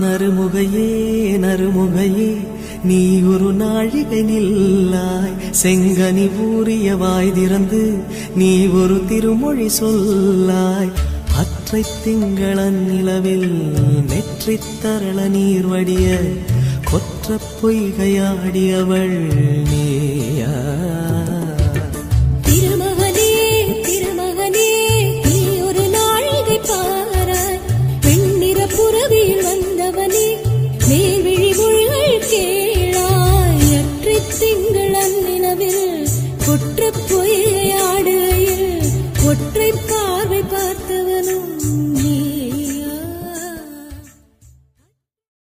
நறுமுகையே நறுமுகையே நீ ஒரு நாழிகை நில்லாய் செங்கனி ஊறிய வாய் திறந்து நீ ஒரு திருமொழி சொல்லாய் அற்றை திங்களன் நிலவில் நெற்றித் தரள நீர் வடிய கொற்ற பொய்கையாடியவள் நீயா ஒற்றை பார்வை பார்த்தவனும் நீ